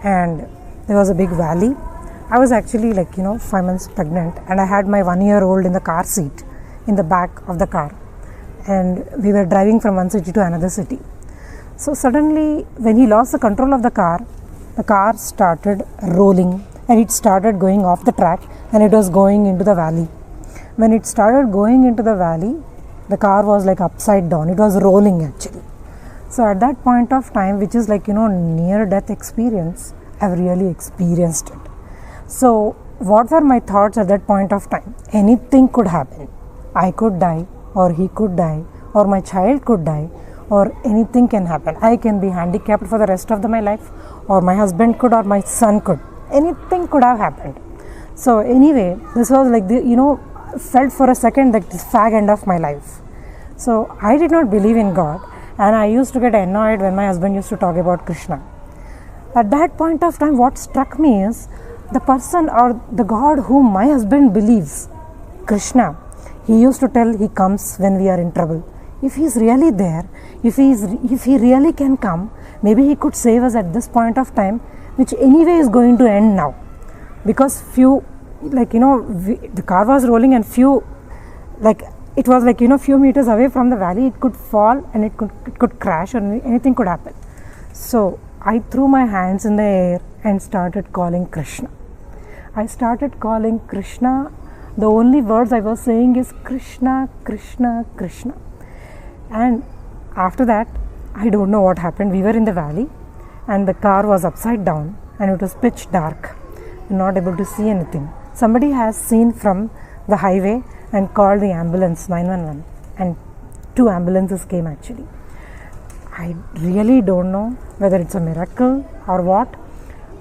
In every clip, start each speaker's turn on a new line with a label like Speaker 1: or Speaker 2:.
Speaker 1: and there was a big valley. I was actually 5 months pregnant, and I had my 1-year-old in the car seat in the back of the car, and we were driving from one city to another city. So suddenly, when he lost the control of the car started rolling, and it started going off the track, and it was going into the valley. When it started going into the valley, the car was like upside down. It was rolling actually. So at that point of time, which is near death experience, I've really experienced it. So what were my thoughts at that point of time? Anything could happen. I could die, or he could die, or my child could die, or anything can happen. I can be handicapped for the rest of my life, or my husband could, or my son could. Anything could have happened. So anyway, this was felt for a second like this fag end of my life. So I did not believe in God, and I used to get annoyed when my husband used to talk about Krishna. At that point of time, what struck me is the person or the God whom my husband believes, Krishna, he used to tell he comes when we are in trouble. If he is really there, if he really can come, maybe he could save us at this point of time, which anyway is going to end now. Because the car was rolling, and few meters away from the valley, it could fall and it could crash, or anything could happen. So I threw my hands in the air and started calling Krishna. I started calling Krishna. The only words I was saying is Krishna, Krishna, Krishna. And after that, I don't know what happened. We were in the valley, and the car was upside down, and it was pitch dark, not able to see anything. Somebody has seen from the highway and called the ambulance 911, and 2 ambulances came actually. I really don't know whether it's a miracle or what.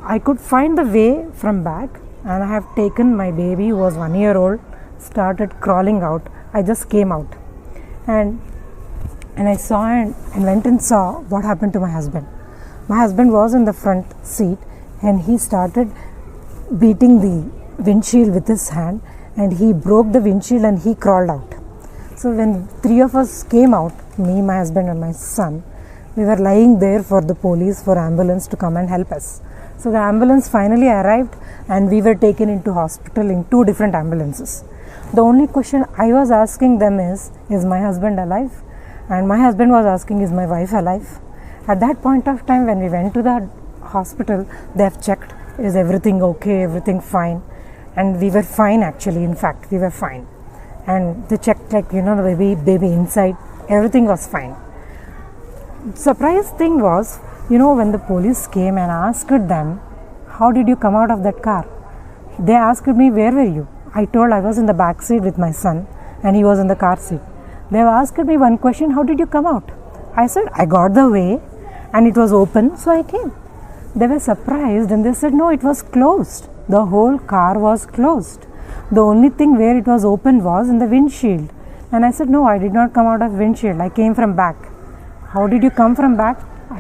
Speaker 1: I could find the way from back, and I have taken my baby who was 1 year old, started crawling out. I just came out, and I saw and went and saw what happened to my husband. My husband was in the front seat, and he started beating the windshield with his hand, and he broke the windshield and he crawled out. So when 3 of us came out, me, my husband and my son, we were lying there for the police, for ambulance to come and help us. So the ambulance finally arrived, and we were taken into hospital in 2 different ambulances. The only question I was asking them is my husband alive? And my husband was asking, is my wife alive? At that point of time, when we went to the hospital, they have checked, is everything okay, everything fine? And we were fine actually, in fact, we were fine. And they checked the baby inside, everything was fine. Surprise thing was, when the police came and asked them, how did you come out of that car? They asked me, where were you? I told I was in the back seat with my son, and he was in the car seat. They have asked me one question, how did you come out? I said, I got the way, and it was open, so I came. They were surprised, and they said, no, it was closed. The whole car was closed. The only thing where it was open was in the windshield. And I said, no, I did not come out of windshield. I came from back. How did you come from back? I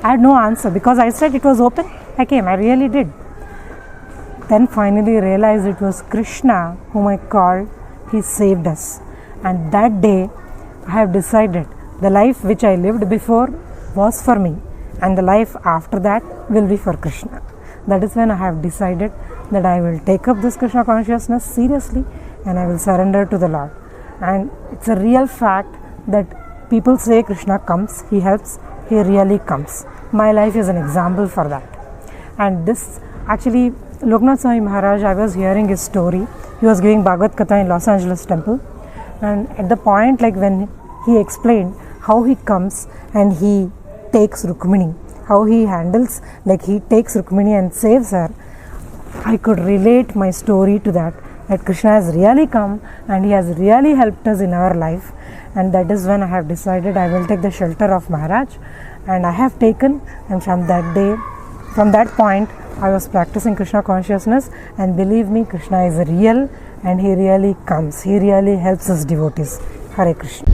Speaker 1: had no answer, because I said it was open. I came. I really did. Then finally realized it was Krishna whom I called. He saved us. And that day I have decided the life which I lived before was for me, and the life after that will be for Krishna. That is when I have decided that I will take up this Krishna consciousness seriously, and I will surrender to the Lord. And it's a real fact that people say Krishna comes, he helps, he really comes. My life is an example for that. And this actually, Loknath Swami Maharaj, I was hearing his story. He was giving Bhagavad Katha in Los Angeles temple, and at the point when he explained how he comes and he takes Rukmini, how he handles, he takes Rukmini and saves her, I could relate my story to that Krishna has really come and he has really helped us in our life. And that is when I have decided I will take the shelter of Maharaj, and I have taken, and from that point I was practicing Krishna consciousness, and believe me, Krishna is real and he really comes, he really helps us devotees. Hare Krishna.